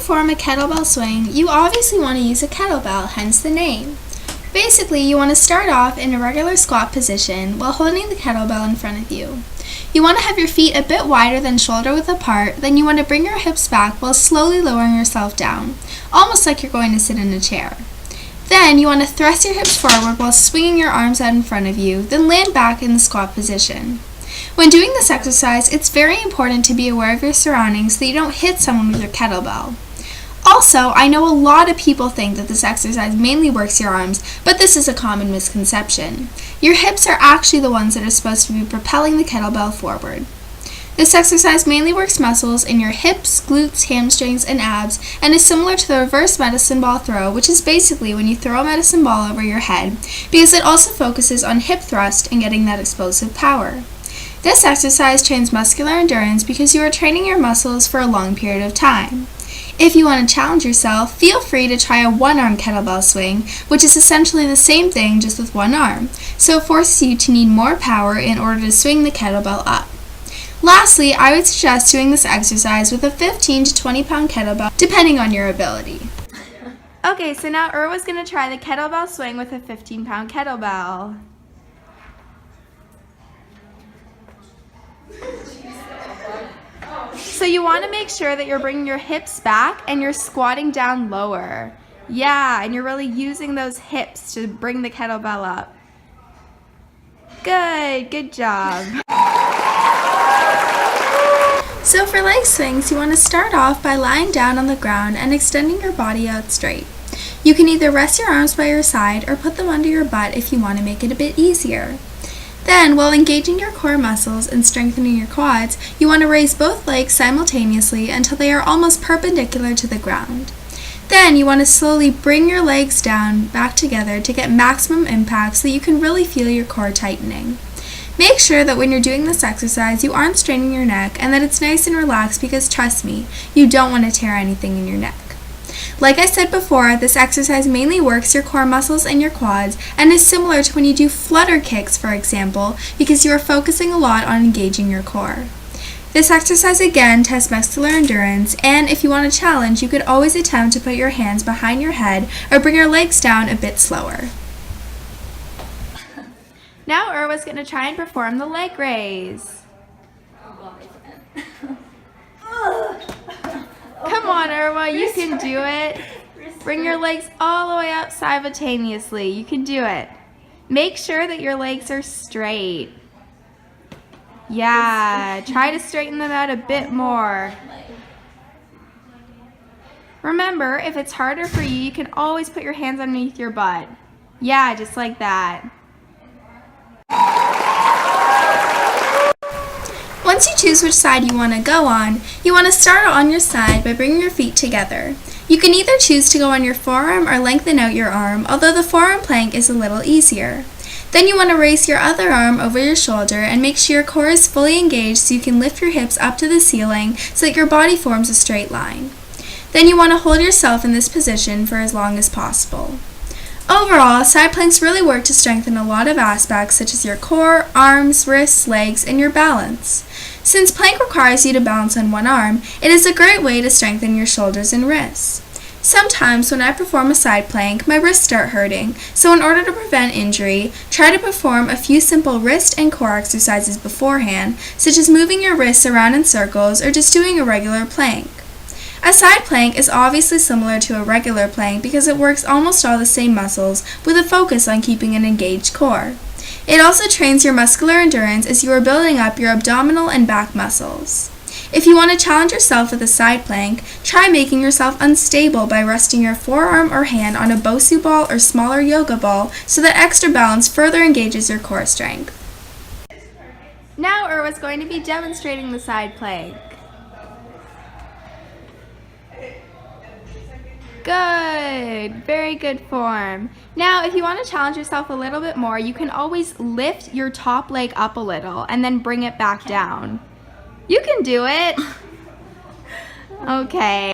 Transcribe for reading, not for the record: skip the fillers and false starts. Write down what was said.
perform a kettlebell swing, you obviously want to use a kettlebell, hence the name. Basically, you want to start off in a regular squat position while holding the kettlebell in front of you. You want to have your feet a bit wider than shoulder width apart, then you want to bring your hips back while slowly lowering yourself down, almost like you're going to sit in a chair. Then you want to thrust your hips forward while swinging your arms out in front of you, then land back in the squat position. When doing this exercise, it's very important to be aware of your surroundings so that you don't hit someone with your kettlebell. Also, I know a lot of people think that this exercise mainly works your arms, but this is a common misconception. Your hips are actually the ones that are supposed to be propelling the kettlebell forward. This exercise mainly works muscles in your hips, glutes, hamstrings, and abs, and is similar to the reverse medicine ball throw, which is basically when you throw a medicine ball over your head, because it also focuses on hip thrust and getting that explosive power. This exercise trains muscular endurance because you are training your muscles for a long period of time. If you want to challenge yourself, feel free to try a one-arm kettlebell swing, which is essentially the same thing just with one arm, so it forces you to need more power in order to swing the kettlebell up. Lastly, I would suggest doing this exercise with a 15 to 20 pound kettlebell, depending on your ability. Okay, so now Irwa's going to try the kettlebell swing with a 15-pound kettlebell. So you want to make sure that you're bringing your hips back and you're squatting down lower. Yeah, and you're really using those hips to bring the kettlebell up. Good job. So for leg swings, you want to start off by lying down on the ground and extending your body out straight. You can either rest your arms by your side or put them under your butt if you want to make it a bit easier. Then, while engaging your core muscles and strengthening your quads, you want to raise both legs simultaneously until they are almost perpendicular to the ground. Then, you want to slowly bring your legs down back together to get maximum impact so that you can really feel your core tightening. Make sure that when you're doing this exercise, you aren't straining your neck and that it's nice and relaxed because, trust me, you don't want to tear anything in your neck. Like I said before, this exercise mainly works your core muscles and your quads and is similar to when you do flutter kicks, for example, because you are focusing a lot on engaging your core. This exercise again tests muscular endurance, and if you want a challenge, you could always attempt to put your hands behind your head or bring your legs down a bit slower. Now Irwa's going to try and perform the leg raise. Come on, Irwa, you can do it. Bring your legs all the way up simultaneously. You can do it. Make sure that your legs are straight. Yeah, try to straighten them out a bit more. Remember, if it's harder for you, you can always put your hands underneath your butt. Yeah, just like that. Once you choose which side you want to go on, you want to start on your side by bringing your feet together. You can either choose to go on your forearm or lengthen out your arm, although the forearm plank is a little easier. Then you want to raise your other arm over your shoulder and make sure your core is fully engaged so you can lift your hips up to the ceiling so that your body forms a straight line. Then you want to hold yourself in this position for as long as possible. Overall, side planks really work to strengthen a lot of aspects such as your core, arms, wrists, legs, and your balance. Since plank requires you to balance on one arm, it is a great way to strengthen your shoulders and wrists. Sometimes when I perform a side plank, my wrists start hurting, so in order to prevent injury, try to perform a few simple wrist and core exercises beforehand, such as moving your wrists around in circles or just doing a regular plank. A side plank is obviously similar to a regular plank because it works almost all the same muscles with a focus on keeping an engaged core. It also trains your muscular endurance as you are building up your abdominal and back muscles. If you want to challenge yourself with a side plank, try making yourself unstable by resting your forearm or hand on a Bosu ball or smaller yoga ball so that extra balance further engages your core strength. Now Irwa's going to be demonstrating the side plank. Good, very good form. Now, if you want to challenge yourself a little bit more, you can always lift your top leg up a little and then bring it back down. You can do it. Okay.